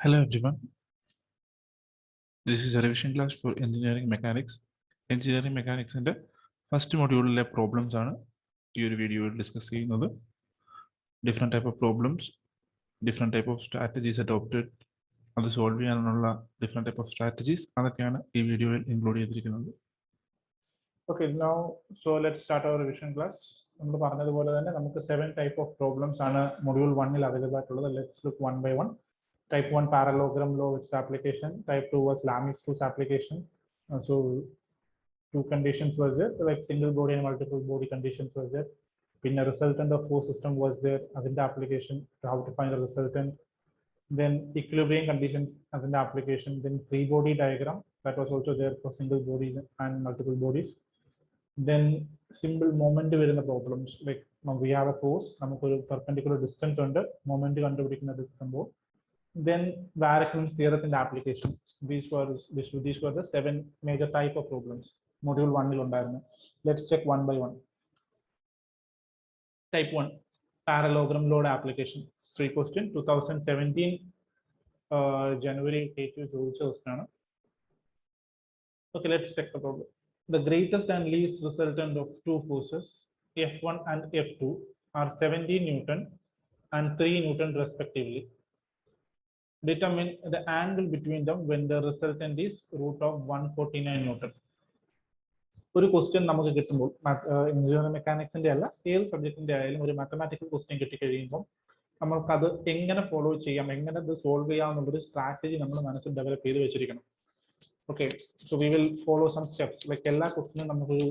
Hello everyone, this is a revision class for engineering mechanics. Engineering mechanics in the first module problems ആണ് ഈ ഒരു വീഡിയോയിൽ discuss ചെയ്യുന്നത്. Different type of problems, different type of strategies adopted, അത് solve ചെയ്യാനുള്ള different type of strategies അതൊക്കെയാണ് ഈ വീഡിയോയിൽ ഇൻക്ലൂഡ് ചെയ്തിരിക്കുന്നത്. Okay, now so let's start our revision class. നമ്മൾ പറഞ്ഞതുപോലെ തന്നെ നമുക്ക് 7 type of problems ആണ് module 1 ൽ അവൈലബിൾ ആയിട്ടുള്ളത്. Let's look one by one. Type 1 parallelogram law its application. Type 2 was Lami's application. So two conditions was there, like single body and multiple body conditions was there. Then a resultant of force system was there as in the application, how to find the resultant. Then equilibrium conditions as in the application. Then free body diagram, that was also there for single bodies and multiple bodies. Then simple moment within the problems, like now we have a force, a perpendicular distance under moment കണ്ടുപിടിക്കുന്ന distance. Then Varrock's theorem in the application. These were the 7 major type of problems. Module 1 let's check one by one. Type 1 parallelogram load application. 3 question 2017 January 8. Okay, let's check the problem. The greatest and least resultant of two forces F1 and F2 are 17 Newton and 3 Newton respectively. Determine the angle between them when the resultant is root of 149 Newton. ഒരു question നമുക്ക് കിട്ടുമ്പോൾ engineering മെക്കാനിക്സിന്റെ അല്ല ഏത് സബ്ജക്റ്റിന്റെ ആയാലും ഒരു mathematical question കിട്ടിക്കഴിയുമ്പോൾ നമുക്കത് എങ്ങനെ ഫോളോ ചെയ്യാം, എങ്ങനെ ഇത് സോൾവ് ചെയ്യാം എന്നുള്ളൊരു സ്ട്രാറ്റജി നമ്മൾ മനസ്സിൽ ഡെവലപ്പ് ചെയ്ത് വെച്ചിരിക്കണം. Okay, so we will follow some steps. Like എല്ലാ ക്വസ്റ്റ്യനും നമുക്കൊരു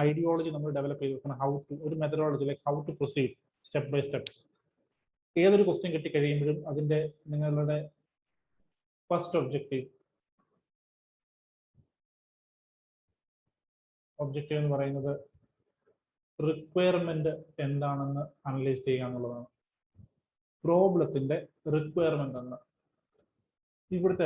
ഐഡിയോളജി നമ്മൾ ഡെവലപ്പ് ചെയ്ത് വെക്കണം. ഹൗ ടു ഒരു methodology, like how to proceed step by step. ഏതൊരു ക്വസ്റ്റ്യൻ കിട്ടിക്കഴിയുമ്പോഴും അതിന്റെ നിങ്ങളുടെ ഫസ്റ്റ് ഒബ്ജക്റ്റീവ് എന്ന് പറയുന്നത് റിക്വയർമെന്റ് എന്താണെന്ന് അനലൈസ് ചെയ്യുക എന്നുള്ളതാണ്. പ്രോബ്ലത്തിന്റെ റിക്വയർമെന്റ് എന്ന് ഇവിടുത്തെ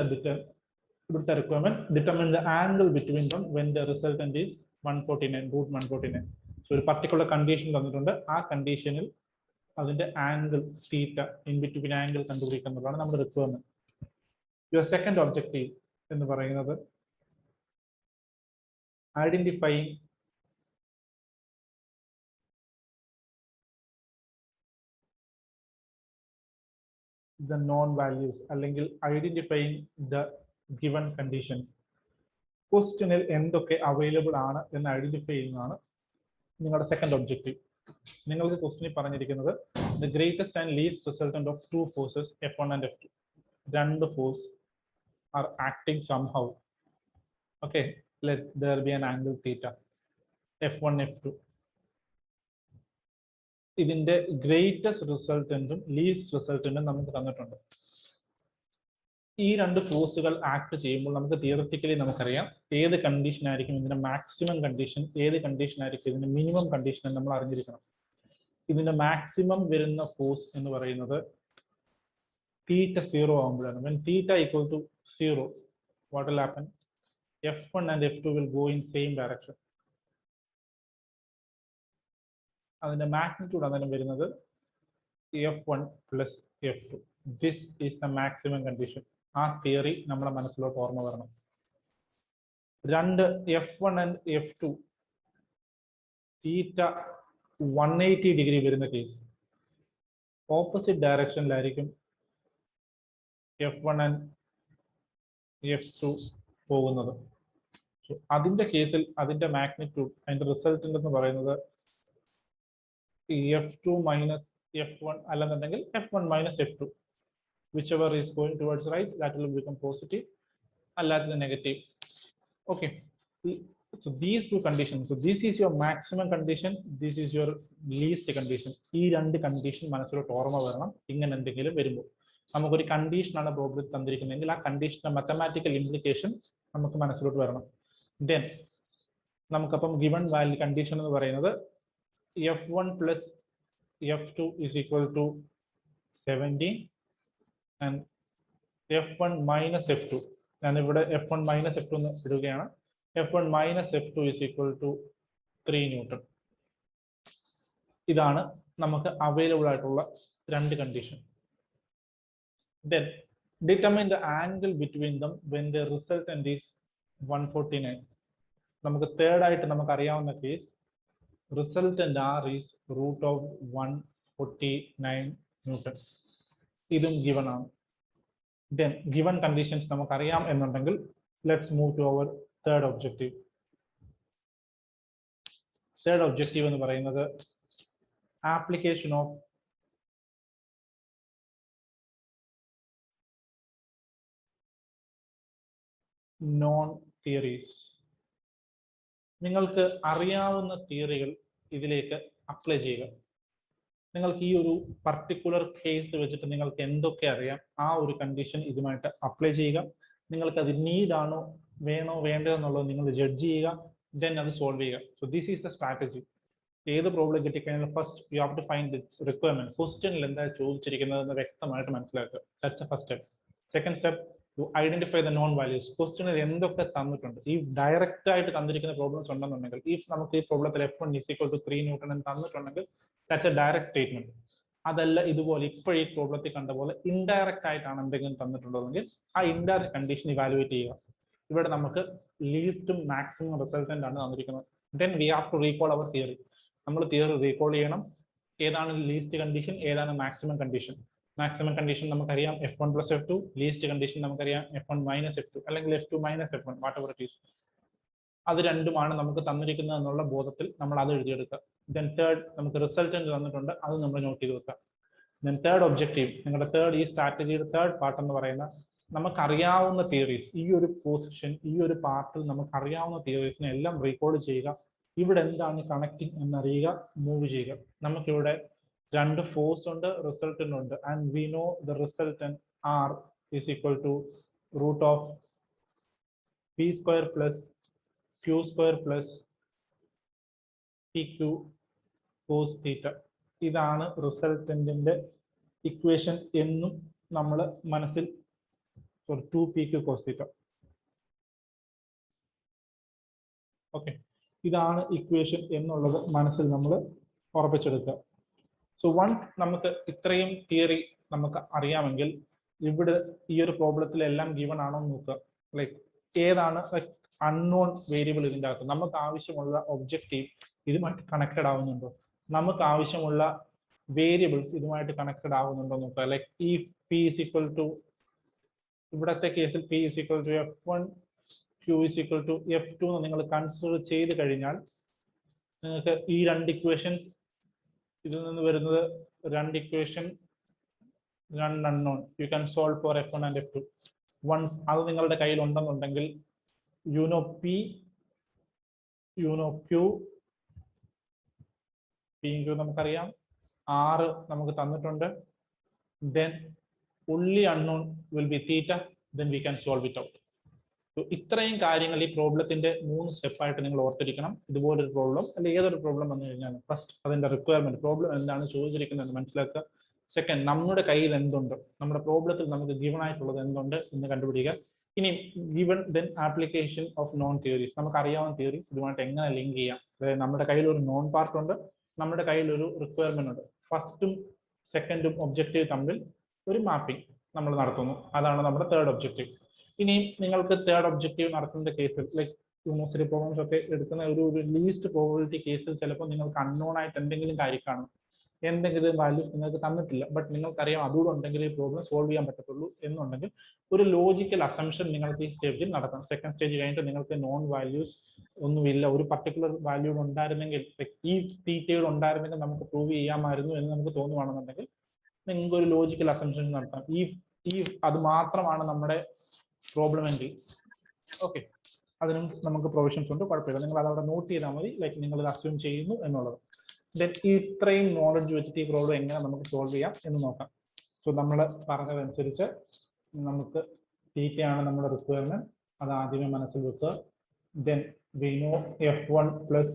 requirement determine the angle between them when the resultant is 149 root 149. So ഒരു പർട്ടിക്കുലർ കണ്ടീഷൻ തന്നിട്ടുണ്ട്, ആ കണ്ടീഷനിൽ അതിന്റെ angle theta in between angle കണ്ടുപിടിക്കുക എന്നുള്ളതാണ് നമ്മുടെ റിക്വയർമെന്റ്. യുവർ സെക്കൻഡ് ഒബ്ജക്റ്റീവ് എന്ന് പറയുന്നത് ഐഡന്റിഫൈങ് the known values അല്ലെങ്കിൽ ഐഡന്റിഫൈങ് ദ ഗിവൺ കണ്ടീഷൻസ്. ക്വസ്റ്റ്യനിൽ എന്തൊക്കെ അവൈലബിൾ ആണ് എന്ന് ഐഡന്റിഫൈ ചെയ്യുന്നതാണ് നിങ്ങളുടെ സെക്കൻഡ് ഒബ്ജക്റ്റീവ്. നിങ്ങൾക്ക് ക്വസ്റ്റ്യനിൽ പറഞ്ഞിരിക്കുന്നത് the greatest and least resultant of two forces F1 and F2. രണ്ട് force are acting somehow. Okay, let there be an angle theta F1 F2. ഇതിന്റെ ഗ്രേറ്റസ്റ്റ് റിസൾട്ടന്റും ലീസ്റ്റ് റിസൾട്ടന്റും നമുക്ക് തന്നിട്ടുണ്ട്. ഈ രണ്ട് ഫോഴ്സുകൾ ആക്ട് ചെയ്യുമ്പോൾ നമുക്ക് തിയററ്റിക്കലി നമുക്കറിയാം ഏത് കണ്ടീഷൻ ആയിരിക്കും ഇതിന്റെ മാക്സിമം കണ്ടീഷൻ, ഏത് കണ്ടീഷൻ ആയിരിക്കും ഇതിന്റെ മിനിമം കണ്ടീഷൻ എന്ന് നമ്മൾ അറിഞ്ഞിരിക്കണം. ഇതിന്റെ മാക്സിമം വരുന്ന ഫോഴ്സ് എന്ന് പറയുന്നത് തീറ്റ 0 ആകുമ്പോഴാണ്. when theta equal to 0, what will happen? F1 and F2 will go in same direction. അതിന്റെ മാഗ്നിറ്റ്യൂഡ് അന്നേരം വരുന്നത് F1 plus F2. This is the maximum condition. ആ തിയറി നമ്മുടെ മനസ്സിലോട്ട് ഓർമ്മ വരണം. രണ്ട് F1 and F2 theta 180 degree വരുന്ന കേസ് ഓപ്പോസിറ്റ് ഡയറക്ഷനിലായിരിക്കും F1 and F2 പോകുന്നത്. അതിന്റെ കേസിൽ അതിന്റെ മാഗ്നിറ്റ്യൂഡ്, അതിന്റെ റിസൾട്ടന്റ് എന്ന് പറയുന്നത് F2 മൈനസ് F1 അല്ലെന്നുണ്ടെങ്കിൽ F1 minus F2, whichever is going towards right, that will become positive, അല്ലാത്തത് negative. Okay, so these two conditions, so this is your maximum condition, this is your least condition. ഈ രണ്ട് condition മനസ്സിലോട്ട് ഓർമ്മ വരണം. ഇങ്ങനെ എന്തെങ്കിലും വരുമ്പോൾ നമുക്കൊരു കണ്ടീഷനാണ് പ്രോബ്ലം തന്നിരിക്കുന്നതെങ്കിൽ ആ കണ്ടീഷന്റെ മാത്തമാറ്റിക്കൽ ഇംപ്ലിക്കേഷൻ നമുക്ക് മനസ്സിലോട്ട് വരണം. ദെൻ നമുക്കപ്പം ഗിവൺ വാല്യൂ കണ്ടീഷൻ എന്ന് പറയുന്നത് F1 plus F2 is equal to 17 and F1 minus F2. ഞാൻ ഇവിടെ F1 minus F2 എന്ന് ഇടുകയാണ്. F1 minus F2 is equal to 3 Newton. ഇതാണ് നമുക്ക് അവൈലബിൾ ആയിട്ടുള്ള രണ്ട് condition. Then Determine the angle between them when the resultant is 149. നമുക്ക് third ആയിട്ട് നമുക്ക് അറിയാവുന്ന case resultant R is √149 Newton. ഇതും ഗിവൺ ആണ്. Then given conditions നമുക്കറിയാം എന്നുണ്ടെങ്കിൽ let's move to our third objective. Third objective എന്ന് പറയുന്നത് application of known theories. നിങ്ങൾക്ക് അറിയാവുന്ന തിയറികൾ ഇതിലേക്ക് അപ്ലൈ ചെയ്യുക. നിങ്ങൾക്ക് ഈ ഒരു പർട്ടിക്കുലർ കേസ് വെച്ചിട്ട് നിങ്ങൾക്ക് എന്തൊക്കെ അറിയാം ആ ഒരു കണ്ടീഷൻ ഇതുമായിട്ട് അപ്ലൈ ചെയ്യുക. നിങ്ങൾക്ക് അത് നീഡ് ആണോ വേണോ വേണ്ടോ എന്നുള്ളത് നിങ്ങൾ ജഡ്ജ് ചെയ്യുക. ദെൻ അത് സോൾവ് ചെയ്യുക. So this is the strategy. ഏത് പ്രോബ്ലം കിട്ടിക്കഴിഞ്ഞാൽ first you have to find this requirement. ക്വസ്റ്റ്യനിൽ എന്താ ചോദിച്ചിരിക്കുന്നതെന്ന് വ്യക്തമായിട്ട് മനസ്സിലാക്കുക. That's a first step. Second step, to identify the known values. ക്വസ്റ്റ്യനിൽ എന്തൊക്കെ തന്നിട്ടുണ്ട്. ഈ ഡയറക്റ്റ് ആയിട്ട് തന്നിരിക്കുന്ന പ്രോബ്ലംസ് ഉണ്ടെന്നുണ്ടെങ്കിൽ ഇഫ് നമുക്ക് ഈ പ്രോബ്ലത്തിൽ F1 = 3 ന്യൂട്ടൺ എന്ന് തന്നിട്ടുണ്ടെങ്കിൽ ദാറ്റ്സ് എ ഡയറക്റ്റ് സ്റ്റേറ്റ്മെന്റ്. അതല്ല ഇതുപോലെ ഇപ്പോൾ ഈ പ്രോബ്ലത്തിൽ കണ്ട പോലെ ഇൻഡയറക്റ്റ് ആയിട്ടാണ് എന്തെങ്കിലും തന്നിട്ടുള്ളതെങ്കിൽ ആ ഇൻഡയറക്റ്റ് കണ്ടീഷൻ ഇവാലുവേറ്റ് ചെയ്യുക. ഇവിടെ നമുക്ക് ലീസ്റ്റും മാക്സിമം റിസൾട്ടന്റ് ആണ് തന്നിരിക്കുന്നത്. Then we have to recall our theory. നമ്മൾ തിയറി റീകോൾ ചെയ്യണം. ഏതാണ് ലീസ്റ്റ് കണ്ടീഷൻ, ഏതാണ് മാക്സിമം കണ്ടീഷൻ. മാക്സിമം കണ്ടീഷൻ നമുക്കറിയാം F1 + F2. ലീസ്റ്റ് കണ്ടീഷൻ നമുക്കറിയാം F1 - F2 അല്ലെങ്കിൽ F2 - F1, what ever it is. അത് രണ്ടുമാണ് നമുക്ക് തന്നിരിക്കുന്നത് എന്നുള്ള ബോധത്തിൽ നമ്മൾ അത് എഴുതിയെടുക്കുക. ദെൻ തേർഡ്, നമുക്ക് റിസൾട്ടന്റ് തന്നിട്ടുണ്ട്, അത് നമ്മൾ നോട്ട് ചെയ്ത് വെക്കുക. ദെൻ തേർഡ് ഒബ്ജക്റ്റീവ്, നിങ്ങളുടെ തേർഡ് ഈ സ്ട്രാറ്റജിയുടെ തേർഡ് പാർട്ട് എന്ന് പറയുന്ന നമുക്കറിയാവുന്ന തിയറീസ്. ഈ ഒരു പൊസിഷൻ, ഈ ഒരു പാർട്ടിൽ നമുക്കറിയാവുന്ന തിയറീസിനെ എല്ലാം റീകോൾ ചെയ്യുക. ഇവിടെ എന്താണ് കണക്റ്റിംഗ് എന്നറിയുക, മൂവ് ചെയ്യുക. നമുക്കിവിടെ രണ്ട് ഫോഴ്സ് ഉണ്ട്, റിസൾട്ടന്റ് ഉണ്ട്. And we know the resultant R is equal to √p² + q² + pq cos θ. ഇതാണ് റിസൾട്ടന്റിന്റെ ഇക്വേഷൻ എന്നും നമ്മൾ മനസ്സിൽ 2pq cos θ. ഓക്കെ, ഇതാണ് ഇക്വേഷൻ എന്നുള്ളത് മനസ്സിൽ നമ്മൾ ഉറപ്പിച്ചെടുക്കുക. സോ വൺസ് നമുക്ക് ഇത്രയും തിയറി നമുക്ക് അറിയാമെങ്കിൽ ഇവിടെ ഈ ഒരു പ്രോബ്ലത്തിൽ എല്ലാം ഗിവൺ ആണോ എന്ന് നോക്കുക. ലൈക്ക് ഏതാണ് അൺനോൺ വേരിയബിൾ ഇതിൻ്റെ അകത്ത്. നമുക്ക് ആവശ്യമുള്ള ഒബ്ജക്റ്റീവ് ഇതുമായിട്ട് കണക്റ്റഡ് ആവുന്നുണ്ടോ, നമുക്ക് ആവശ്യമുള്ള വേരിയബിൾസ് ഇതുമായിട്ട് കണക്റ്റഡ് ആവുന്നുണ്ടോ നോക്കുക. ലൈക്ക് ഈ P = ഇവിടത്തെ കേസിൽ P = F1, Q = F2 എന്ന് നിങ്ങൾ കൺസിഡർ ചെയ്ത് കഴിഞ്ഞാൽ നിങ്ങൾക്ക് ഈ രണ്ട് ഇക്വേഷൻസ്, ഇതിൽ നിന്ന് വരുന്നത് രണ്ട് ഇക്വേഷൻ, രണ്ട് unknown, you can solve for F1 and F2. Once അത് നിങ്ങളുടെ കയ്യിൽ ഉണ്ടെന്നുണ്ടെങ്കിൽ you know P, you know Q. P യും Q നമുക്കറിയാം, R നമുക്ക് തന്നിട്ടുണ്ട്. Then only unknown will be theta, then we can solve it out. ഇത്രയും കാര്യങ്ങൾ ഈ പ്രോബ്ലത്തിന്റെ 3 സ്റ്റെപ്പായിട്ട് നിങ്ങൾ ഓർത്തിരിക്കണം. ഇതുപോലൊരു പ്രോബ്ലം അല്ലെങ്കിൽ ഏതൊരു പ്രോബ്ലം വന്നു കഴിഞ്ഞാൽ ഫസ്റ്റ് അതിന്റെ റിക്വയർമെന്റ്, പ്രോബ്ലം എന്താണ് ചോദിച്ചിരിക്കുന്നത് മനസ്സിലാക്കുക. സെക്കൻഡ്, നമ്മുടെ കയ്യിൽ എന്തുണ്ട്, നമ്മുടെ പ്രോബ്ലത്തിൽ നമുക്ക് ഗിവൺ ആയിട്ടുള്ളത് എന്തുണ്ട് എന്ന് കണ്ടുപിടിക്കുക. ഇനി given then application of non theories. നമുക്ക് അറിയാവുന്ന തിയറീസ് ഇതുമായിട്ട് എങ്ങനെ ലിങ്ക് ചെയ്യാം. അതായത് നമ്മുടെ കയ്യിൽ ഒരു നോൺ പാർട്ട് ഉണ്ട്, നമ്മുടെ കയ്യിൽ ഒരു റിക്വയർമെന്റ് ഉണ്ട്. ഫസ്റ്റും സെക്കൻഡും ഒബ്ജക്റ്റീവ് തമ്മിൽ ഒരു മാപ്പിംഗ് നമ്മൾ നടത്തുന്നു. അതാണ് നമ്മുടെ തേർഡ് ഒബ്ജക്റ്റീവ്. ഇനി നിങ്ങൾക്ക് തേർഡ് ഒബ്ജക്റ്റീവ് നടത്തുന്ന കേസിൽ ലൈക്ക് യൂണിവേഴ്സിറ്റി പ്രോബ്ലംസ് ഒക്കെ എടുക്കുന്ന ഒരു ലീസ്റ്റ് പ്രോബബിലിറ്റി കേസിൽ ചിലപ്പോൾ നിങ്ങൾക്ക് അൺനോൺ ആയിട്ട് എന്തെങ്കിലും കാര്യം കാണും, എന്തെങ്കിലും വാല്യൂസ് നിങ്ങൾക്ക് തന്നിട്ടില്ല, ബട്ട് നിങ്ങൾക്കറിയാം അതുകൂടെ ഉണ്ടെങ്കിൽ ഈ പ്രോബ്ലം സോൾവ് ചെയ്യാൻ പറ്റത്തുള്ളൂ എന്നുണ്ടെങ്കിൽ ഒരു ലോജിക്കൽ അസംഷൻ നിങ്ങൾക്ക് ഈ സ്റ്റേജിൽ നടത്താം. സെക്കൻഡ് സ്റ്റേജ് കഴിഞ്ഞിട്ട് നിങ്ങൾക്ക് നോൺ വാല്യൂസ് ഒന്നുമില്ല, ഒരു പർട്ടിക്കുലർ വാല്യൂ ഉണ്ടായിരുന്നെങ്കിൽ ഈ തീറ്റകൾ ഉണ്ടായിരുന്നെങ്കിൽ നമുക്ക് പ്രൂവ് ചെയ്യാമായിരുന്നു എന്ന് നമുക്ക് തോന്നുവാണെന്നുണ്ടെങ്കിൽ നിങ്ങൾക്ക് ഒരു ലോജിക്കൽ അസംഷൻ നടത്താം. ഈ അത് മാത്രമാണ് നമ്മുടെ പ്രോബ്ലം എങ്കിൽ ഓക്കെ, അതിനും നമുക്ക് പ്രൊവിഷൻസ് ഉണ്ട്, കുഴപ്പമില്ല. നിങ്ങൾ അതവിടെ നോട്ട് ചെയ്താൽ മതി, ലൈക്ക് നിങ്ങൾ ഇത് അസ്യൂം ചെയ്യുന്നു എന്നുള്ളത്. ദെൻ ഇത്രയും നോളജ് വെച്ചിട്ട് ഈ പ്രോബ്ലം എങ്ങനെ നമുക്ക് സോൾവ് ചെയ്യാം എന്ന് നോക്കാം. സോ നമ്മൾ പറഞ്ഞതനുസരിച്ച് നമുക്ക് തീറ്റയാണ് നമ്മുടെ റിക്വയർമെന്റ്, അത് ആദ്യമേ മനസ്സിൽ വെക്കുക. Then we know F1 +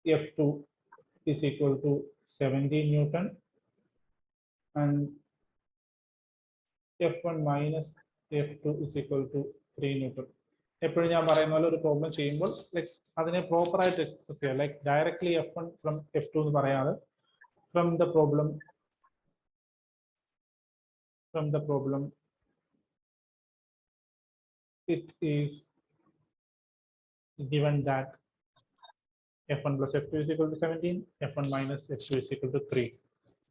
F2 is equal to 17 Newton and F1 - F2 is equal to 3 Newton. എപ്പോഴും ഞാൻ പറയുന്ന പോലെ ഒരു പ്രോബ്ലം ചെയ്യുമ്പോൾ ലൈക്ക് അതിനെ പ്രോപ്പർ ആയിട്ട് എക്സ്പ്രസ് ചെയ്യുക. Like directly F1 from F2 എന്ന് പറയാതെ from the problem from the problem, it is given that f1 plus f2 is equal to 17, f1 minus f2 is equal to 3.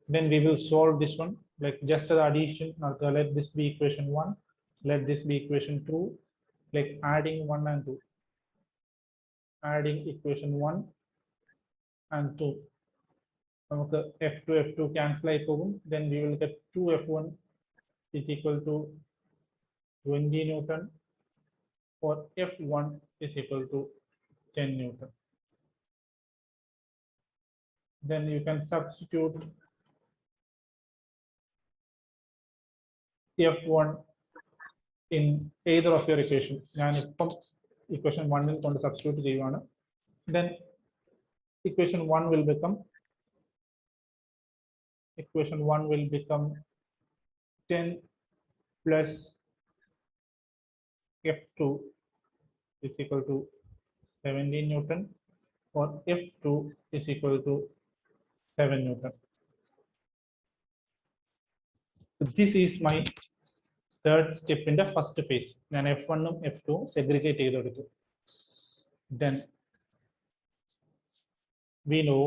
Then we will solve this one, like just the addition. Let this be equation 1, let this be equation 2, like adding 1 and 2, adding equation 1 and 2. നമുക്ക് f2 cancel ആയി പോകും. Then we will get 2f1 is equal to 20 Newton, or f1 is equal to 10 Newton. Then you can substitute f1 in either of your equation. ഞാൻ ഇപ്പം equation 1 ൽ കൊണ്ട് substitute ചെയ്യുവാണ്. Then equation 1 will become 10 plus f2 is equal to 17 Newton, or f2 is equal to 7 Newton. This is my third step in the first phase. ഞാൻ f1 ഉം f2 ഉം segregate ചെയ്തെടുത്തു. Then we know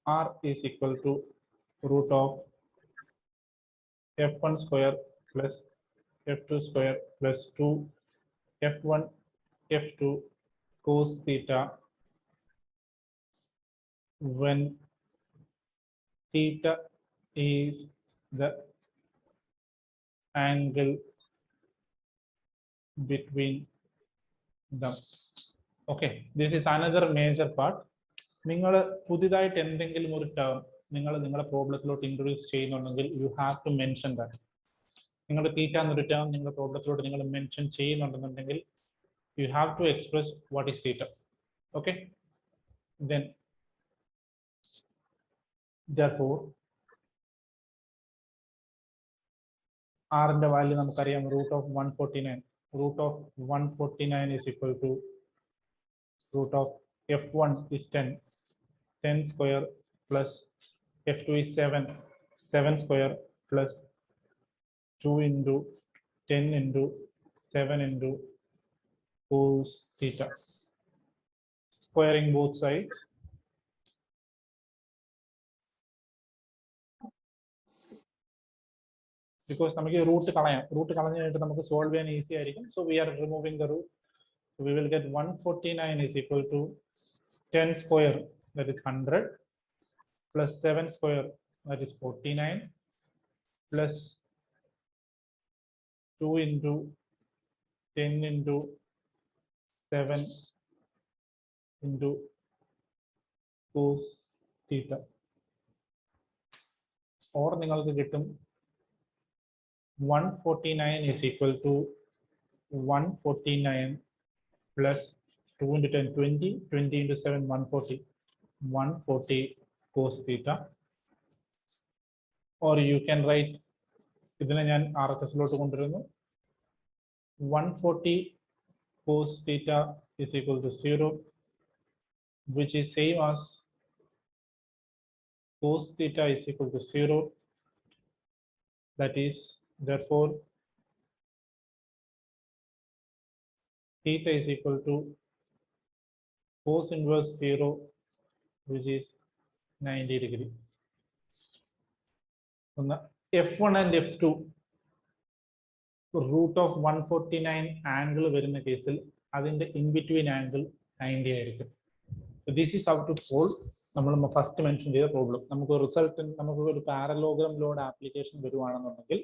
r is equal to root of f1 square plus f2 square plus 2 f1 f2 cos theta, when theta is the angle between them. Okay, this is another major part. നിങ്ങൾ പുതിയതായിട്ട് എന്തെങ്കിലും ഒരു term നിങ്ങളുടെ പ്രോബ്ലത്തിലോട്ട് introduce ചെയ്യുന്നുണ്ടെങ്കിൽ you have to mention that. നിങ്ങളുടെ theta എന്നൊരു term നിങ്ങളുടെ പ്രോബ്ലത്തിലോട്ട് നിങ്ങൾ മെൻഷൻ ചെയ്യുന്നുണ്ടെന്നുണ്ടെങ്കിൽ you have to express what is theta. Okay, then therefore r ന്റെ വാല്യൂ നമുക്കറിയാം, root of 149. Root of 149 is equal to root of f1 is 10 square plus f2 is 7 square plus 2 into 10 into 7 into cos theta, squaring both sides. Because നമുക്ക് root കളയാം, root കളഞ്ഞു കഴിഞ്ഞിട്ട് നമുക്ക് solve ചെയ്യാൻ easy ആയിരിക്കും. So we are removing the root. So we will get 149 is equal to 10 square, that is 100, plus 7 square, that is 49, plus 2 into 10 into 7 into cos theta. Or നിങ്ങൾക്ക് കിട്ടും 149 is equal to 149 plus 2 into 10, 20, 20 into 7, 140 cos theta. Or you can write, ഇതിനെ ഞാൻ RHS-ലോട്ട് കൊണ്ടുവരുന്നു, 140 cos theta is equal to 0, which is same as cos theta is equal to 0. That is, therefore theta is equal to cos inverse 0, which is 90 degree. f1 and f2 root of 149 angle വരുന്ന കേസിൽ അതിന്റെ in between angle 90 ആയിരിക്കും. So this is how to solve നമ്മൾ first mention ചെയ്ത problem. നമുക്ക് result, നമുക്ക് ഒരു parallelogram load application വരുവാണെന്നുണ്ടെങ്കിൽ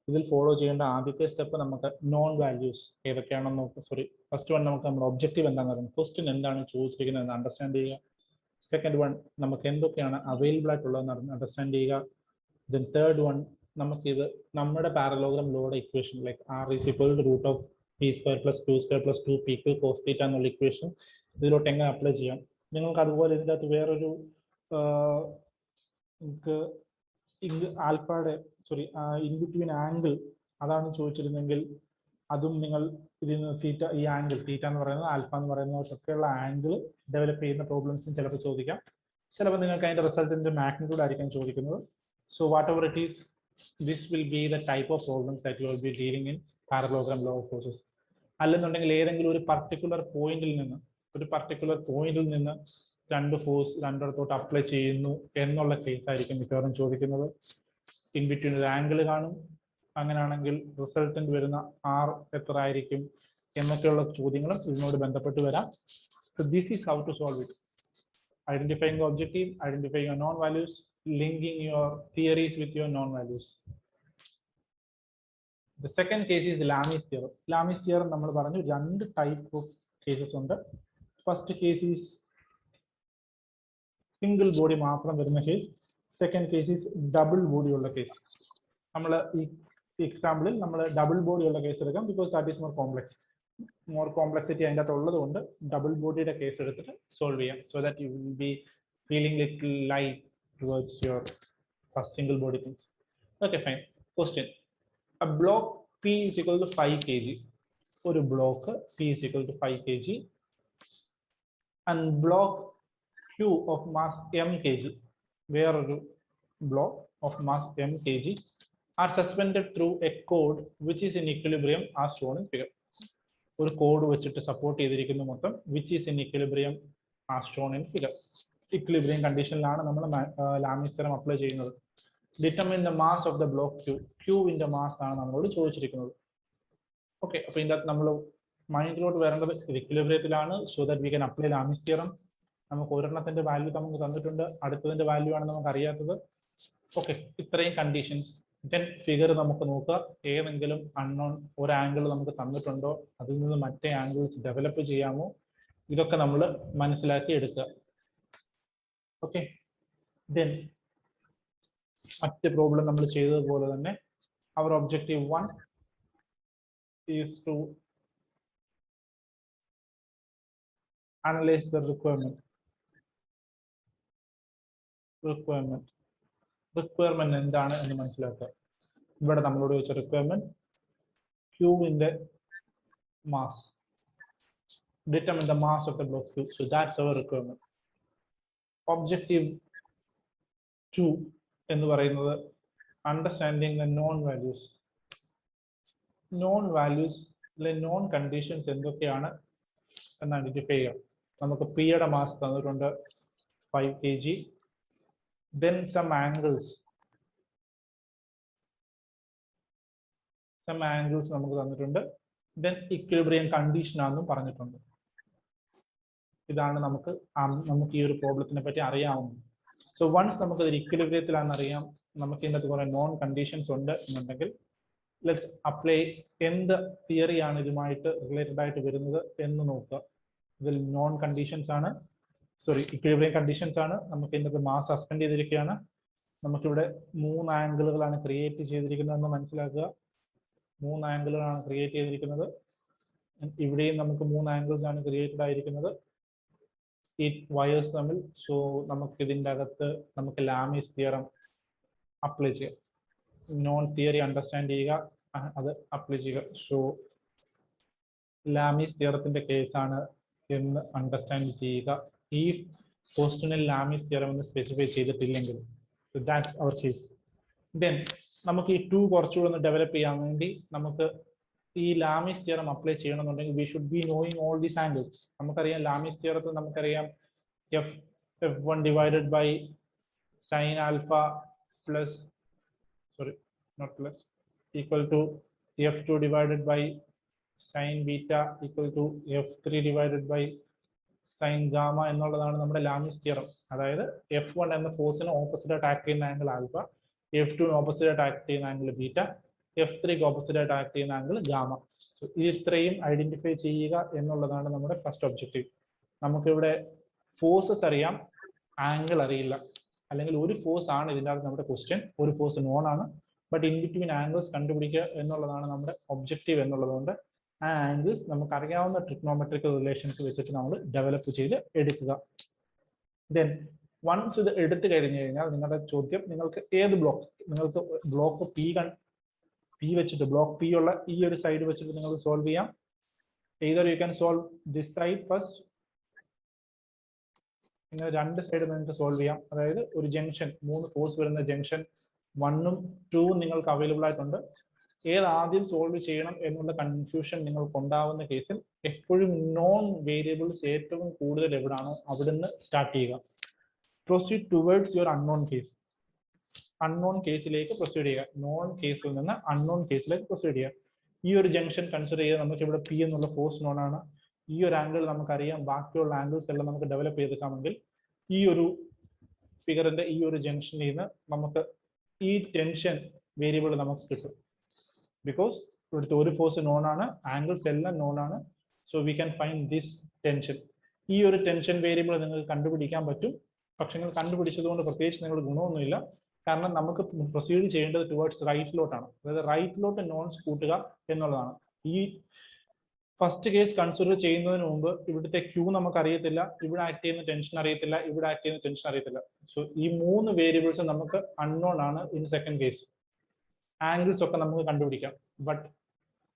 ഇതിൽ ഫോളോ ചെയ്യേണ്ട ആദ്യത്തെ സ്റ്റെപ്പ് നമുക്ക് നോൺ വാല്യൂസ് ഏതൊക്കെയാണെന്ന് നോക്കാം. സോറി, ഫസ്റ്റ് വൺ നമുക്ക് നമ്മുടെ ഒബ്ജക്റ്റീവ് എന്താണെന്ന് അറിയാം, ക്വസ്റ്റ്യൻ എന്താണ് ചോദിച്ചിരിക്കുന്നത് എന്ന് അണ്ടർസ്റ്റാൻഡ് ചെയ്യുക. സെക്കൻഡ് വൺ നമുക്ക് എന്തൊക്കെയാണ് അവൈലബിൾ ആയിട്ടുള്ളതെന്ന് അണ്ടർസ്റ്റാൻഡ് ചെയ്യുക. ദെൻ തേർഡ് വൺ നമുക്കിത് നമ്മുടെ parallelogram law equation like R is equal to root of P square plus Q square plus 2p cos theta എന്നുള്ള ഇക്വേഷൻ ഇതിലോട്ട് എങ്ങനെ അപ്ലൈ ചെയ്യാം. നിങ്ങൾക്ക് അതുപോലെ ഇതിൻ്റെ അകത്ത് വേറൊരു നിങ്ങൾക്ക് ആൽഫയുടെ ഇൻ ബിറ്റ്വീൻ ആംഗിൾ അതാണ് ചോദിച്ചിരുന്നെങ്കിൽ അതും നിങ്ങൾ ഇതിൽ നിന്ന് തീറ്റ, ഈ ആംഗിൾ തീറ്റ എന്ന് പറയുന്നത് ആൽഫ എന്ന് പറയുന്നതൊക്കെയുള്ള ആംഗിൾ ഡെവലപ്പ് ചെയ്യുന്ന പ്രോബ്ലംസും ചിലപ്പോൾ ചോദിക്കാം. ചിലപ്പോൾ നിങ്ങൾക്ക് അതിൻ്റെ റിസൾട്ടിൻ്റെ മാഗ്നിറ്റ്യൂഡ് ആയിരിക്കും ചോദിക്കുന്നത്. So whatever it is, this will be the type of problems that you will be dealing in parallelogram law of forces. അല്ലെന്നുണ്ടെങ്കിൽ ഏതെങ്കിലും ഒരു പർട്ടിക്കുലർ പോയിന്റിൽ നിന്ന് രണ്ട് ഫോഴ്സ് രണ്ടിടത്തോട്ട് അപ്ലൈ ചെയ്യുന്നു എന്നുള്ള കേസ് ആയിരിക്കും മിക്കവാറും ചോദിക്കുന്നത്. ഇൻ ബിറ്റ്വീൻ ഒരു ആംഗിൾ കാണും, അങ്ങനെയാണെങ്കിൽ റിസൾട്ടന്റ് വരുന്ന ആർ എത്ര ആയിരിക്കും എന്നൊക്കെയുള്ള ചോദ്യങ്ങളും ഇതിനോട് ബന്ധപ്പെട്ട് വരാം. So this is how to solve it. Identifying the objective, identifying your known values, linking your theories with your known values. The second case is Lami's theorem. Lami's theorem നമ്മൾ പറഞ്ഞു രണ്ട് ടൈപ്പ് ഓഫ് കേസസ് ഉണ്ട്. First case is single body മാത്രം വരുന്ന case. Second case is double body ഉള്ള case. നമ്മൾ ഈ എക്സാമ്പിളിൽ നമ്മൾ ഡബിൾ ബോഡി ഉള്ള കേസ് എടുക്കാം, because that is more complexity അതിൻ്റെ അകത്ത് ഉള്ളത് കൊണ്ട് ഡബിൾ ബോഡിയുടെ കേസ് എടുത്തിട്ട് സോൾവ് ചെയ്യാം. So that you will be feeling little light towards your first single body things. Okay fine. Question: a block P is equal to 5 kg. ഒരു block P is equal to 5 kg and block Q of mass m kg, വേറൊരു block of mass m kg are suspended through a cord which is in equilibrium as shown in figure. ഒരു code വെച്ചിട്ട് support ചെയ്തിരിക്കുന്നു മൊത്തം, which is in equilibrium as shown in figure. Equilibrium കണ്ടീഷനിലാണ് നമ്മൾ Lami's theorem apply ചെയ്യുന്നത്. Determine the mass of the block Q. ക്യൂവിന്റെ mass ആണ് നമ്മളോട് ചോദിച്ചിരിക്കുന്നത്. ഓക്കെ, അപ്പൊ ഇതിന്റെ അകത്ത് നമ്മൾ മൈൻഡിലോട്ട് വരേണ്ടത് ഇക്വിലിബ്രിയത്തിലാണ്. So that we can apply Lami's theorem. നമുക്ക് ഒരെണ്ണത്തിന്റെ വാല്യൂ നമുക്ക് തന്നിട്ടുണ്ട്, അടുത്തതിന്റെ വാല്യൂ ആണ് നമുക്ക് അറിയാത്തത്. ഓക്കെ, ഇത്രയും കണ്ടീഷൻസ്. ദെൻ ഫിഗർ നമുക്ക് നോക്കുക. ഏതെങ്കിലും അൺനോൺ ഒരു ആംഗിൾ നമുക്ക് തന്നിട്ടുണ്ടോ, അതിൽ നിന്ന് മറ്റേ ആംഗിൾസ് ഡെവലപ്പ് ചെയ്യാമോ, ഇതൊക്കെ നമ്മൾ മനസ്സിലാക്കി എടുക്കുക. ഓക്കെ, ദെൻ മറ്റ് പ്രോബ്ലം നമ്മൾ ചെയ്തതുപോലെ തന്നെ our objective 1 is to analyse the requirement എന്താണ് എന്ന് മനസ്സിലാക്കുക. ഇവിടെ നമ്മളോട് ചോദിച്ച റിക്വയർമെന്റ് ക്യൂവിന്റെ mass, determine the mass of the block Q. So that's our requirement. Objective 2 എന്ന് പറയുന്നത് understanding the known values. Known വാല്യൂസിലെ നോൺ കണ്ടീഷൻസ് എന്തൊക്കെയാണ് എന്ന് ഐഡന്റിഫൈ ചെയ്യാം. നമുക്ക് പിയുടെ മാസ് തന്നിട്ടുണ്ട് 5 kg. Then some angles നമുക്ക് തന്നിട്ടുണ്ട്. Then equilibrium condition ആണെന്നും പറഞ്ഞിട്ടുണ്ട്. ഇതാണ് നമുക്ക് ഈ ഒരു പ്രോബ്ലത്തിനെ പറ്റി അറിയാവുന്നത്. സോ വൺസ് നമുക്ക് ഇത് ഇക്വിലിബ്രിയത്തിലാണെന്ന് അറിയാം, നമുക്ക് ഇതിനകത്ത് കുറെ നോൺ കണ്ടീഷൻസ് ഉണ്ട് എന്നുണ്ടെങ്കിൽ ലെറ്റ്സ് അപ്ലൈ എന്ത് തിയറിയാണ് ഇതുമായിട്ട് റിലേറ്റഡ് ആയിട്ട് വരുന്നത് എന്ന് നോക്കുക. ഇതിൽ നോൺ കണ്ടീഷൻസ് ആണ്, ഇക്വിലിബ്രിയം കണ്ടീഷൻസ് ആണ്. നമുക്ക് ഇതിനകത്ത് മാസ് സസ്പെൻഡ് ചെയ്തിരിക്കുകയാണ്. നമുക്കിവിടെ 3 ആംഗിളുകളാണ് ക്രിയേറ്റ് ചെയ്തിരിക്കുന്നതെന്ന് മനസ്സിലാക്കുക. 3 ആംഗിളുകളാണ് ക്രിയേറ്റ് ചെയ്തിരിക്കുന്നത്. ഇവിടെയും നമുക്ക് 3 ആംഗിൾസ് ആണ് ക്രിയേറ്റഡ് ആയിരിക്കുന്നത് ഈ വയേഴ്സ് തമ്മിൽ. സോ നമുക്ക് ഇതിൻ്റെ അകത്ത് നമുക്ക് ലാമിസ് തിയറം അപ്ലൈ ചെയ്യാം. നോൺ തിയറി അണ്ടർസ്റ്റാൻഡ് ചെയ്യുക, അത് അപ്ലൈ ചെയ്യുക. സോ ലാമിസ് തിയറത്തിന്റെ കേസാണ് എന്ന് അണ്ടർസ്റ്റാൻഡ് ചെയ്യുക. ഈ ക്വസ്റ്റ്യനിൽ ലാമിസ് തിയറം എന്ന് സ്പെസിഫൈ ചെയ്തിട്ടില്ലെങ്കിൽ ദാറ്റ്സ് അവർ കേസ്. ദെൻ നമുക്ക് ഈ 2 കുറച്ചുകൂടെ ഒന്ന് ഡെവലപ്പ് ചെയ്യാൻ വേണ്ടി നമുക്ക് ഈ ലാമിസ് തിയറം അപ്ലൈ ചെയ്യണമെന്നുണ്ടെങ്കിൽ we should be knowing all these angles. നമുക്കറിയാം ലാമിസ് തിയറത്തിൽ നമുക്കറിയാം f1 divided by sine alpha plus equal to f2 divided by sine beta equal to f3 divided by sine gamma എന്നുള്ളതാണ് നമ്മുടെ Lami's theorem. അതായത് f1 എന്ന ഫോഴ്സിന് opposite ആയിട്ട് act ചെയ്യുന്ന ആംഗിൾ ആൽഫ, f2 ഓപ്പോസിറ്റ് ആയിട്ട് ആക്ട് ചെയ്യുന്ന ആംഗിൾ ബീറ്റ, f3 ഓപ്പോസിറ്റ് ആയിട്ട് ആക്ട് ചെയ്യുന്ന ആംഗിൾ ഗാമ. സോ ഈ ഇത്രയും ഐഡന്റിഫൈ ചെയ്യുക എന്നുള്ളതാണ് നമ്മുടെ ഫസ്റ്റ് ഒബ്ജക്റ്റീവ്. നമുക്കിവിടെ ഫോഴ്സസ് അറിയാം, ആംഗിൾ അറിയില്ല. അല്ലെങ്കിൽ ഒരു ഫോഴ്സ് ആണ് ഇതിൻ്റെ അകത്ത് നമ്മുടെ ക്വസ്റ്റ്യൻ, ഒരു ഫോഴ്സ് നോൺ ആണ്, ബട്ട് ഇൻ ബിറ്റ്വീൻ ആംഗിൾസ് കണ്ടുപിടിക്കുക എന്നുള്ളതാണ് നമ്മുടെ ഒബ്ജക്റ്റീവ് എന്നുള്ളതുകൊണ്ട് ആ ആംഗിൾസ് നമുക്ക് അറിയാവുന്ന ട്രിഗ്നോമെട്രിക്കൽ റിലേഷൻസ് വെച്ചിട്ട് നമ്മൾ ഡെവലപ്പ് ചെയ്ത് എടുക്കുക. ദെൻ വൺസ് ഇത് എടുത്തു കഴിഞ്ഞു കഴിഞ്ഞാൽ നിങ്ങളുടെ ചോദ്യം, നിങ്ങൾക്ക് ഏത് ബ്ലോക്ക്, നിങ്ങൾക്ക് ബ്ലോക്ക് പി വെച്ചിട്ട്, ബ്ലോക്ക് പി ഉള്ള ഈ ഒരു സൈഡ് വെച്ചിട്ട് നിങ്ങൾ സോൾവ് ചെയ്യാം. either you can solve this side first. നിങ്ങൾ 2 സൈഡ് നിങ്ങൾക്ക് സോൾവ് ചെയ്യാം. അതായത് ഒരു ജംഗ്ഷൻ, 3 ഫോഴ്സ് വരുന്ന ജംഗ്ഷൻ 1ഉം 2ഉം നിങ്ങൾക്ക് അവൈലബിൾ ആയിട്ടുണ്ട്. ഏത് ആദ്യം സോൾവ് ചെയ്യണം എന്നുള്ള കൺഫ്യൂഷൻ നിങ്ങൾക്ക് ഉണ്ടാവുന്ന കേസിൽ എപ്പോഴും നോൺ വേരിയബിൾസ് ഏറ്റവും കൂടുതൽ എവിടാണോ അവിടുന്ന് സ്റ്റാർട്ട് ചെയ്യുക. Proceed towards your unknown case. Unknown കേസിലേക്ക് പ്രൊസീഡ് ചെയ്യുക. നോൺ കേസിൽ നിന്ന് അൺനോൺ കേസിലേക്ക് പ്രൊസീഡ് ചെയ്യുക. ഈ ഒരു ജംഗ്ഷൻ കൺസിഡർ ചെയ്ത് നമുക്ക് ഇവിടെ പി എന്നുള്ള ഫോഴ്സ് നോൺ ആണ്. ഈ ഒരു ആംഗിൾ നമുക്കറിയാം, ബാക്കിയുള്ള ആംഗിൾസ് എല്ലാം നമുക്ക് ഡെവലപ്പ് ചെയ്തെടുക്കാമെങ്കിൽ ഈ ഒരു ഫിഗറിന്റെ ഈ ഒരു ജംഗ്ഷനിൽ നിന്ന് നമുക്ക് ഈ ടെൻഷൻ വേരിയബിൾ നമുക്ക് കിട്ടും. ബിക്കോസ് ഇവിടുത്തെ ഒരു ഫോഴ്സ് നോൺ ആണ്, ആംഗിൾസ് എല്ലാം നോൺ ആണ്. So we can find this tension. ഈ ഒരു ടെൻഷൻ വേരിയബിൾ നിങ്ങൾക്ക് കണ്ടുപിടിക്കാൻ പറ്റും. പക്ഷെ നിങ്ങൾ കണ്ടുപിടിച്ചതുകൊണ്ട് പ്രത്യേകിച്ച് നിങ്ങളുടെ ഗുണമൊന്നുമില്ല. കാരണം നമുക്ക് പ്രൊസീഡ് ചെയ്യേണ്ടത് ടുവേർഡ്സ് റൈറ്റിലോട്ടാണ്. അതായത് റൈറ്റിലോട്ട് നോൺസ് കൂട്ടുക എന്നുള്ളതാണ്. ഈ ഫസ്റ്റ് കേസ് കൺസിഡർ ചെയ്യുന്നതിന് മുമ്പ് ഇവിടുത്തെ ക്യൂ നമുക്ക് അറിയത്തില്ല, ഇവിടെ ആക്ട് ചെയ്യുന്ന ടെൻഷൻ അറിയത്തില്ല, ഇവിടെ ആക്ട് ചെയ്യുന്ന ടെൻഷൻ അറിയത്തില്ല. സോ ഈ 3 വേരിയബിൾസ് നമുക്ക് അൺനോൺ ആണ് ഇൻ സെക്കൻഡ് കേസ്. ആംഗിൾസ് ഒക്കെ നമുക്ക് കണ്ടുപിടിക്കാം. ബട്ട്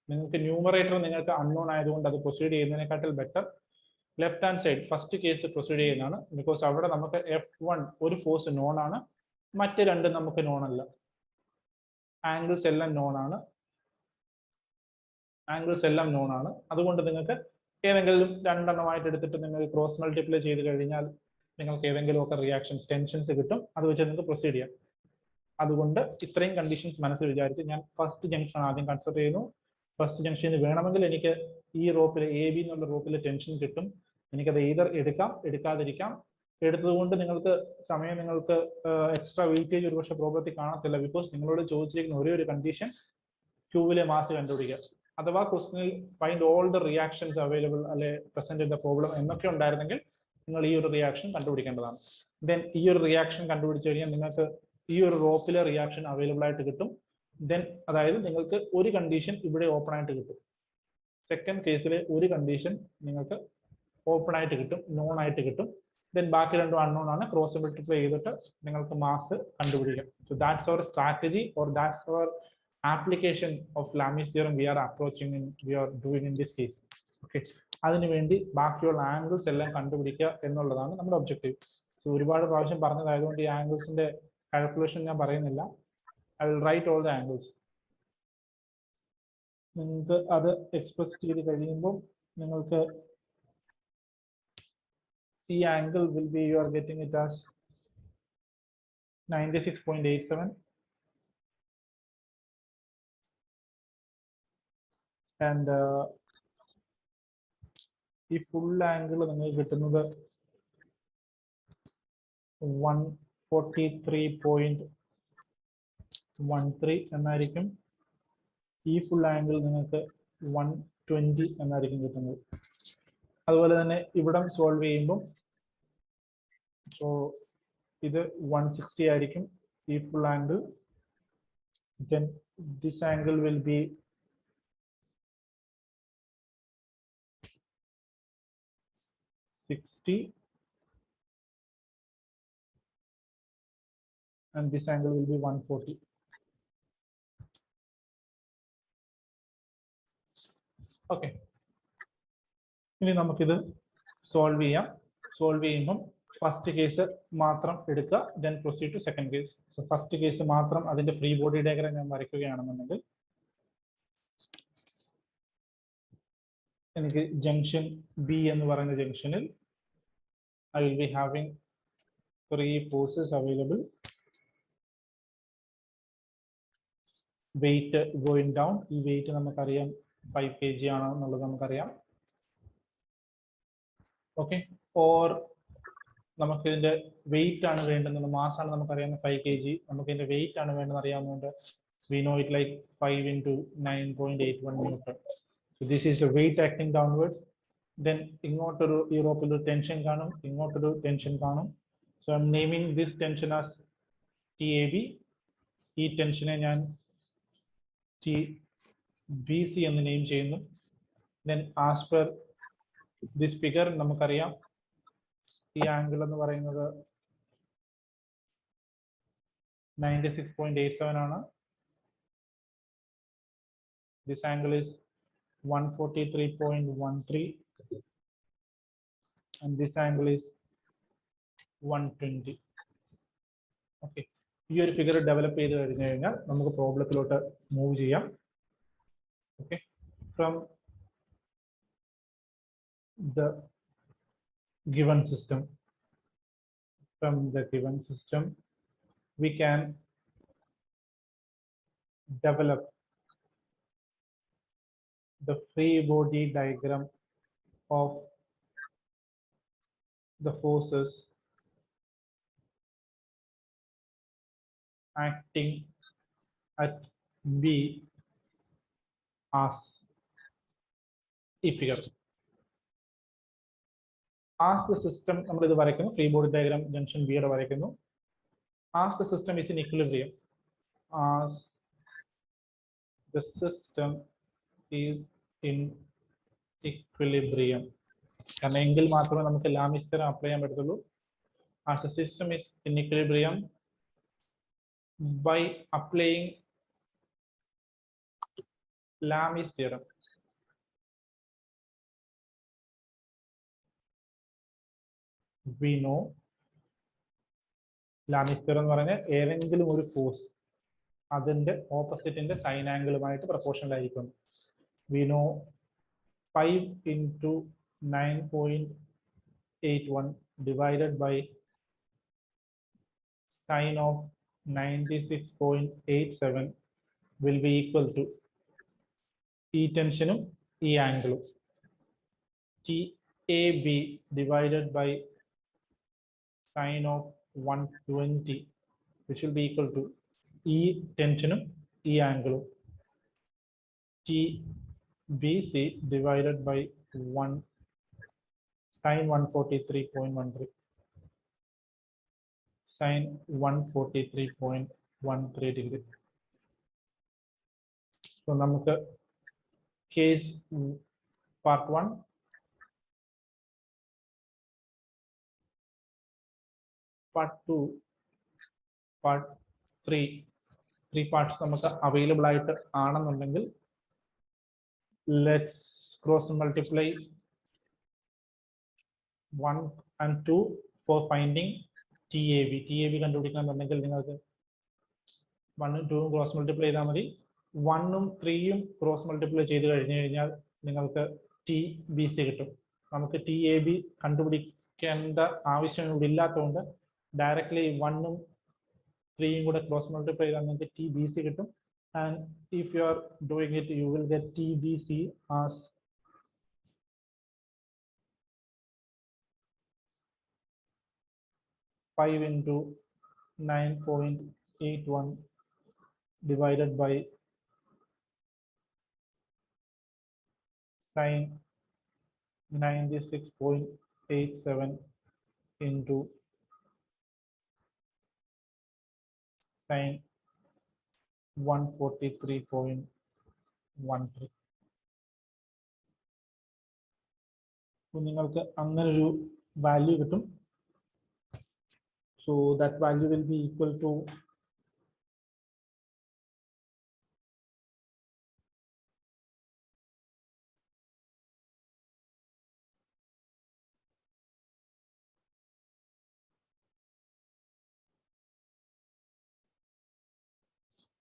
നിങ്ങൾക്ക് ന്യൂമറേറ്റർ നിങ്ങൾക്ക് അൺനോൺ ആയതുകൊണ്ട് അത് പ്രൊസീഡ് ചെയ്യുന്നതിനെക്കാട്ടിൽ better left hand side first case proceed ചെയ്യുന്നതാണ്. ബിക്കോസ് അവിടെ നമുക്ക് F1 ഒരു ഫോഴ്സ് നോൺ ആണ്, മറ്റ് രണ്ട് നമുക്ക് നോൺ അല്ല. ആംഗിൾസ് എല്ലാം നോൺ ആണ്, ആംഗിൾസ് എല്ലാം നോൺ ആണ്. അതുകൊണ്ട് നിങ്ങൾക്ക് ഏതെങ്കിലും രണ്ടെണ്ണമായിട്ട് എടുത്തിട്ട് നിങ്ങൾ ക്രോസ് മൾട്ടിപ്ലൈ ചെയ്ത് കഴിഞ്ഞാൽ നിങ്ങൾക്ക് ഏതെങ്കിലും ഒക്കെ റിയാക്ഷൻസ് ടെൻഷൻസ് കിട്ടും. അത് വെച്ച് നിങ്ങൾക്ക് പ്രൊസീഡ് ചെയ്യാം. അതുകൊണ്ട് ഇത്രയും കണ്ടീഷൻസ് മനസ്സിൽ വിചാരിച്ച് ഞാൻ ഫസ്റ്റ് ജംഗ്ഷൻ ആദ്യം കൺസിഡർ ചെയ്യുന്നു. ഫസ്റ്റ് ജംഗ്ഷനിൽ വേണമെങ്കിൽ എനിക്ക് ഈ റോപ്പിൽ AB എന്നുള്ള റോപ്പിൽ ടെൻഷൻ കിട്ടും. എനിക്കത് either എടുക്കാം, എടുക്കാതിരിക്കാം. എടുത്തതുകൊണ്ട് നിങ്ങൾക്ക് സമയം നിങ്ങൾക്ക് എക്സ്ട്രാ വെയിറ്റേജ് ഒരുപക്ഷെ പ്രോബ്ലത്തിൽ കാണത്തില്ല. ബിക്കോസ് നിങ്ങളോട് ചോദിച്ചിരിക്കുന്ന ഒരേ ഒരു കണ്ടീഷൻ ക്യൂവിലെ മാസ് കണ്ടുപിടിക്കുക. അഥവാ ക്വസ്റ്റനിൽ find all the reactions available അല്ലെ പ്രസന്റ് ഇൻ ദ പ്രോബ്ലം എന്നൊക്കെ ഉണ്ടായിരുന്നെങ്കിൽ നിങ്ങൾ ഈ ഒരു റിയാക്ഷൻ കണ്ടുപിടിക്കേണ്ടതാണ്. ദെൻ ഈ ഒരു റിയാക്ഷൻ കണ്ടുപിടിച്ചു കഴിഞ്ഞാൽ നിങ്ങൾക്ക് ഈ ഒരു റോപ്പിലെ റിയാക്ഷൻ അവൈലബിൾ ആയിട്ട് കിട്ടും. ദെൻ അതായത് നിങ്ങൾക്ക് ഒരു കണ്ടീഷൻ ഇവിടെ ഓപ്പൺ ആയിട്ട് കിട്ടും. സെക്കൻഡ് കേസിലെ ഒരു കണ്ടീഷൻ നിങ്ങൾക്ക് ഓപ്പൺ ആയിട്ട് കിട്ടും, നോൺ ആയിട്ട് കിട്ടും. ദെൻ ബാക്കി രണ്ടും അൺനോൺ ആണ്. ക്രോസ് മൾട്ടിപ്ലൈ ചെയ്തിട്ട് നിങ്ങൾക്ക് മാസ് കണ്ടുപിടിക്കാം. So that's our strategy or that's our application of Lami's theorem we are doing in this case. Okay, അതിനുവേണ്ടി ബാക്കിയുള്ള ആംഗിൾസ് എല്ലാം കണ്ടുപിടിക്കുക എന്നുള്ളതാണ് നമ്മുടെ ഒബ്ജക്റ്റീവ്. സോ ഒരുപാട് പ്രാവശ്യം പറഞ്ഞതായതുകൊണ്ട് ഈ ആംഗിൾസിന്റെ കാൽക്കുലേഷൻ ഞാൻ പറയുന്നില്ല. I will write all the angles. നിങ്ങൾക്ക് അത് എക്സ്പ്രസ് ചെയ്ത് കഴിയുമ്പോൾ നിങ്ങൾക്ക് ഈ angle will be you are getting it as 96.87 and ഈ ഫുൾ ആംഗിൾ നിങ്ങൾക്ക് കിട്ടുന്നത് 143.13 എന്നായിരിക്കും. ഈ ഫുൾ ആംഗിൾ നിങ്ങൾക്ക് 120 എന്നായിരിക്കും കിട്ടുന്നത്. അതുപോലെ തന്നെ ഇവിടം സോൾവ് ചെയ്യുമ്പോൾ സോ ഇത് 160 ആയിരിക്കും ഈ full angle. Then this angle will be 60 and this angle will be 140. Okay, ഇനി നമുക്കിത് സോൾവ് ചെയ്യാം. സോൾവ് ചെയ്യുമ്പം ഫസ്റ്റ് കേസ് മാത്രം എടുക്കുക, then proceed to second case. So first case മാത്രം അതിന്റെ ഫ്രീ ബോഡി ഡയഗ്രം ഞാൻ വരയ്ക്കുകയാണെന്നുണ്ടെങ്കിൽ എനിക്ക് ജംഗ്ഷൻ ബി എന്ന് പറയുന്ന ജംഗ്ഷനിൽ I will be having 3 forces available. Weight going down. ഈ weight നമുക്കറിയാം 5 kg ആണെന്നുള്ളത് നമുക്കറിയാം. ഓക്കെ, ഓർ നമുക്ക് ഇതിന്റെ വെയിറ്റ് ആണ് വേണ്ടുന്നത്, മാസ് ആണ് നമുക്കറിയാവുന്ന 5 kg. നമുക്ക് ഇതിന്റെ വെയിറ്റ് ആണ് വേണ്ടത് അറിയാവുന്നതുകൊണ്ട് we know it like 5 into 9.81 Newton. So this is the weight acting downwards. Then ഇങ്ങോട്ടൊരു യൂറോപ്പിൽ ഒരു ടെൻഷൻ കാണും, ഇങ്ങോട്ടൊരു ടെൻഷൻ കാണും. So I M naming this tension as TAB. ഈ ടെൻഷനെ ഞാൻ TBC എന്ന് നെയിം ചെയ്യുന്നു. Then as per this figure നമുക്കറിയാം ഈ ആംഗിൾ എന്ന് പറയുന്നത് 96.87 ആണ്. This angle is 143.13 and this angle is 120. Okay, ഈ ഒരു ഫിഗർ ഡെവലപ്പ് ചെയ്ത് കഴിഞ്ഞു കഴിഞ്ഞാൽ നമുക്ക് പ്രോബ്ലത്തിലോട്ട് മൂവ് ചെയ്യാം. Okay, from the given system, we can develop the free body diagram of the forces acting at B as ഈ ഫിഗർ. As the system, നമ്മൾ ഇത് വരയ്ക്കുന്നു, ഫ്രീ ബോഡി ഡയഗ്രാം ജംഗ്ഷൻ ബിയുടെ വരയ്ക്കുന്നു. As the system is in equilibrium, as the system is in equilibrium, കാരണം എങ്കിൽ മാത്രമേ നമുക്ക് ലാമിസ് തിയറം അപ്ലൈ ചെയ്യാൻ പറ്റത്തുള്ളൂ. As the system is in equilibrium, by applying Lami's theorem, we know Lami's theorem എന്ന് പറഞ്ഞാൽ ഏതെങ്കിലും ഒരു ഫോഴ്സ് അതിന്റെ ഓപ്പോസിറ്റിന്റെ സൈൻ ആംഗിളുമായിട്ട് പ്രൊപ്പോർഷണൽ ആയിരിക്കും. We know 5 into 9.81 divided by sine of 96.87 will be equal to ഈ ടെൻഷനും ഈ ആംഗിളും TAB divided by sine of 120 which will be equal to ഈ ടെൻഷനും ഈ ആംഗിളും TBC divided by 1 sine 143.13 sine 143.13 degree. So നമുക്ക് case part 1, part 2, part 3, 3 parts നമുക്ക് അവൈലബിൾ ആയിട്ട് ആണെന്നുണ്ടെങ്കിൽ let's cross multiply 1 and 2 for finding TAB. TAB കണ്ടുപിടിക്കണമെന്നുണ്ടെങ്കിൽ നിങ്ങൾക്ക് 1 ഉം 2 ഉം ക്രോസ് മൾട്ടിപ്ലൈ ചെയ്താൽ മതി. 1 ഉം 3 ഉം ക്രോസ് മൾട്ടിപ്ലൈ ചെയ്ത് കഴിഞ്ഞു കഴിഞ്ഞാൽ നിങ്ങൾക്ക് TBC കിട്ടും. നമുക്ക് TAB കണ്ടുപിടിക്കേണ്ട ആവശ്യം ഇവിടെ ഇല്ലാത്തതുകൊണ്ട് ഡയറക്ട്ലി 1 ഉം 3 ഉം കൂടെ ക്രോസ് മൾട്ടിപ്ലൈ ചെയ്താൽ നിങ്ങൾക്ക് TBC കിട്ടും. And if you are doing it, you will get TBC as 5 into 9.81 divided by sine 96.87 into sine 143.13. നിങ്ങൾക്ക് അങ്ങനെ ഒരു വാല്യൂ കിട്ടും. So that value will be equal to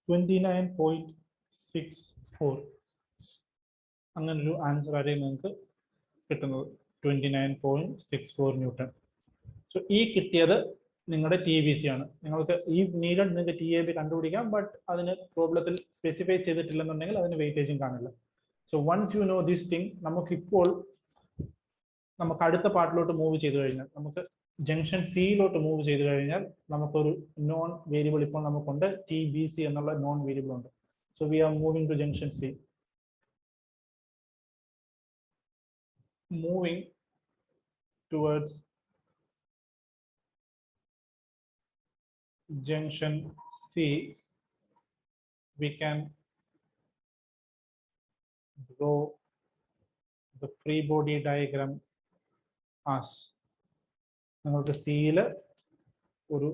29.64. അങ്ങനെ ഒരു ആൻസർ ആയിരിക്കും നിങ്ങൾക്ക് കിട്ടുന്നത്, 29.64 ന്യൂട്ടൺ. സോ ഈ കിട്ടിയത് നിങ്ങളുടെ TBC ആണ്. നിങ്ങൾക്ക് ഈ നീഡഡ് നിങ്ങൾക്ക് TAB കണ്ടുപിടിക്കാം, ബട്ട് അതിന് പ്രോബ്ലത്തിൽ സ്പെസിഫൈ ചെയ്തിട്ടില്ലെന്നുണ്ടെങ്കിൽ അതിന് വെയിറ്റേജും കാണില്ല. So once you know this thing, നമുക്കിപ്പോൾ നമുക്ക് അടുത്ത പാർട്ടിലോട്ട് മൂവ് ചെയ്ത് കഴിഞ്ഞാൽ, നമുക്ക് ജംഗ്ഷൻ സിയിലോട്ട് മൂവ് ചെയ്ത് കഴിഞ്ഞാൽ നമുക്കൊരു നോൺ വേരിയബിൾ ഇപ്പോൾ നമുക്കുണ്ട്, TBC എന്നുള്ള നോൺ വേരിയബിൾ ഉണ്ട്. So we are moving to junction C. Moving towards junction C, we can draw the free body diagram as നിങ്ങൾക്ക് സിയിൽ ഒരു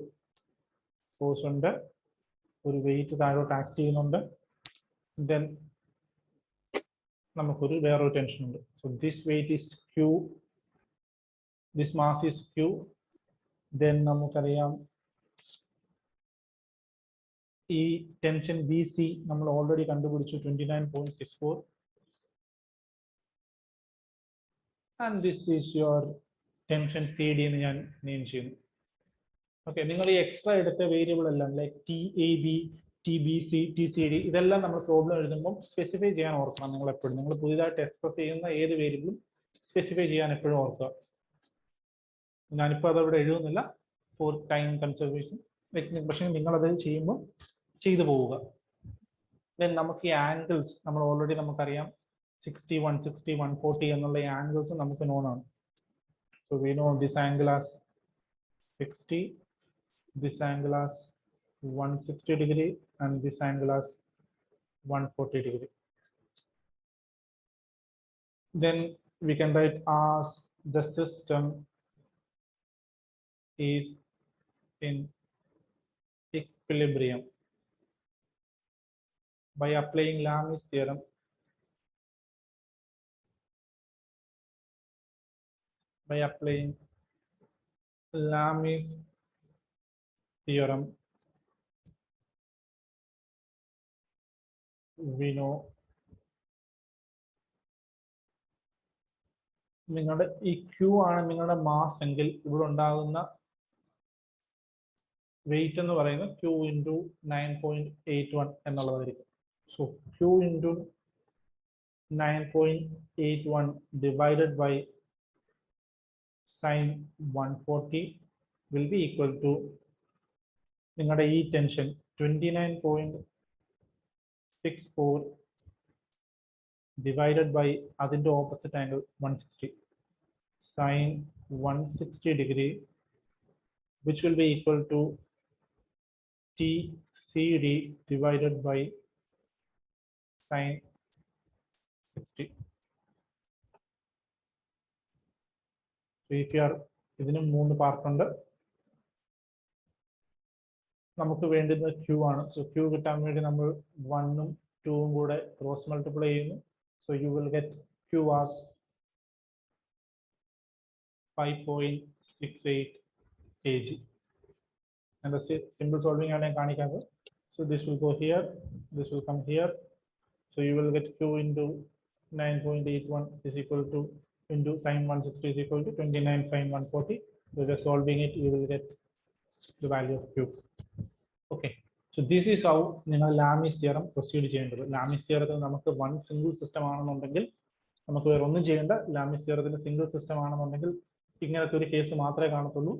ഫോഴ്സ് ഉണ്ട്, ഒരു വെയിറ്റ് താഴോട്ട് ആക്ട് ചെയ്യുന്നുണ്ട്, ദെൻ നമുക്കൊരു വേറൊരു ടെൻഷൻ ഉണ്ട്. So this wait is Q, this mass is Q, then നമുക്കറിയാം ഈ ടെൻഷൻ ബി സി നമ്മൾ ഓൾറെഡി കണ്ടുപിടിച്ചു 29.64 and this is your tension C D എന്ന് ഞാൻ നെയിം ചെയ്യുന്നു. ഓക്കെ, നിങ്ങൾ ഈ എക്സ്ട്രാ എടുത്ത വേരിയബിൾ എല്ലാം like T A B, T B C, T C D ഇതെല്ലാം നമ്മൾ പ്രോബ്ലം എഴുതുമ്പോൾ സ്പെസിഫൈ ചെയ്യാൻ ഓർക്കണം. നിങ്ങൾ എപ്പോഴും നിങ്ങൾ പുതിയതായിട്ട് എക്സ്പ്രസ് ചെയ്യുന്ന ഏത് വേരിയബിളും സ്പെസിഫൈ ചെയ്യാൻ എപ്പോഴും ഓർക്കുക. ഞാനിപ്പോൾ അതവിടെ എഴുതുന്നില്ല ഫോർ ടൈം കൺസർവേഷൻ, പക്ഷേ നിങ്ങളത് ചെയ്യുമ്പോൾ ചെയ്തു പോവുക. ദെൻ നമുക്ക് ഈ ആംഗിൾസ് നമ്മൾ ഓൾറെഡി നമുക്കറിയാം 60, 160, 140 എന്നുള്ള ഈ ആംഗിൾസ് നമുക്ക് നോൺ ആണ്. So we know this angle as 60, this angle as 160 degree and this angle as 140 degree. Then we can write as the system is in equilibrium by applying Lami's theorem. By applying Lami's theorem, we know നിങ്ങളുടെ ഈ Q ആണ് നിങ്ങളുടെ mass എങ്കിൽ ഇവിടെ ഉണ്ടാകുന്ന wait എന്ന് പറയുന്നത് Q into 9.81 എന്നുള്ളതായിരിക്കും. So Q into 9.81 divided by sin 140 will be equal to നിങ്ങളുടെ ഈ ടെൻഷൻ 29.64 divided by അതിന്റെ opposite angle 160 sin 160 degree, which will be equal to TCD divided by sin 60. So if you are ഇതിന് 3 part ഉണ്ട്. നമുക്ക് വേണ്ടുന്ന Q ആണ്. So Q കിട്ടാൻ വേണ്ടി നമ്മൾ 1ഉം 2ഉം കൂടെ ക്രോസ് മൾട്ടിപ്ലൈ ചെയ്യുന്നു. So you will get Q as 5.68 kg. And the simple solving ആണ് ഞാൻ കാണിക്കുന്നത്. So this will go here, this will come here. So you will get Q into 9.81 is equal to into sin 160 is equal to 29 sin 140. So we are solving it, you will get the value of Q. Okay, so this is how നിങ്ങൾ Lami's theorem proceed ചെയ്യേണ്ടത്. Lami's തിയറത്തിൽ നമുക്ക് one single system ആണെന്നുണ്ടെങ്കിൽ നമുക്ക് വേറെ ഒന്നും ചെയ്യേണ്ട. Lami's തിയറത്തിൽ single system ആണെന്നുണ്ടെങ്കിൽ ഇങ്ങനത്തെ ഒരു കേസ് മാത്രമേ കാണത്തുള്ളൂ.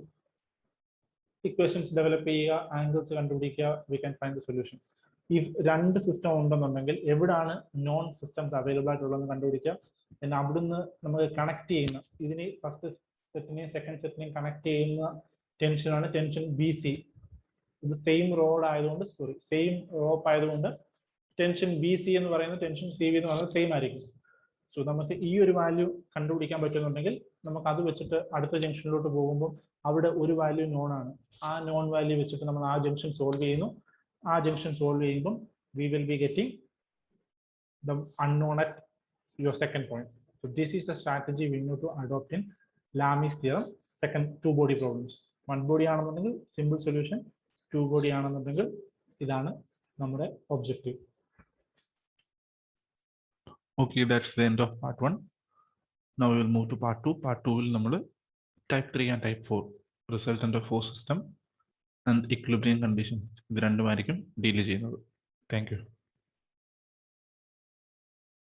ഇക്വേഷൻസ് ഡെവലപ്പ് ചെയ്യുക, ആംഗിൾസ് കണ്ടുപിടിക്കുക, we can find the solution. ഈ രണ്ട് സിസ്റ്റം ഉണ്ടെന്നുണ്ടെങ്കിൽ എവിടാണ് നോൺ സിസ്റ്റംസ് അവൈലബിൾ ആയിട്ടുള്ളതെന്ന് കണ്ടുപിടിക്കുക. പിന്നെ അവിടുന്ന് നമുക്ക് കണക്ട് ചെയ്യുന്ന ഇതിന് ഫസ്റ്റ് സെറ്റിനെയും സെക്കൻഡ് സെറ്റിനെയും കണക്ട് ചെയ്യുന്ന ടെൻഷനാണ് ടെൻഷൻ ബി സി. ഇത് സെയിം റോഡ് ആയതുകൊണ്ട് സെയിം റോപ്പ് ആയതുകൊണ്ട് ടെൻഷൻ ബി സി എന്ന് പറയുന്നത് ടെൻഷൻ സി വി എന്ന് പറയുന്നത് സെയിം ആയിരിക്കും. സോ നമുക്ക് ഈ ഒരു വാല്യൂ കണ്ടുപിടിക്കാൻ പറ്റുന്നുണ്ടെങ്കിൽ നമുക്ക് അത് വെച്ചിട്ട് അടുത്ത ജംഗ്ഷനിലോട്ട് പോകുമ്പോൾ അവിടെ ഒരു വാല്യൂ നോൺ ആണ്. ആ നോൺ വാല്യൂ വെച്ചിട്ട് നമ്മൾ ആ ജംഗ്ഷൻ സോൾവ് ചെയ്യുന്നു. ആ ജംഗ്ഷൻ സോൾവ് ചെയ്യുമ്പോൾ we will be getting the unknown at your second point. So this is the strategy we need to adopt in Lami's theorem second two body problems. One body ആണെന്നുണ്ടെങ്കിൽ simple solution, two body ആണെന്നുണ്ടെങ്കിൽ ഇതാണ് നമ്മുടെ objective. Okay, that's the end of part 1. Now we will move to part 2. Part 2 will നമ്മൾ type 3 and type 4 resultant of force system and equilibrium conditions ഇത് രണ്ടുമായിരിക്കും deal ചെയ്യുന്നത്. Thank you.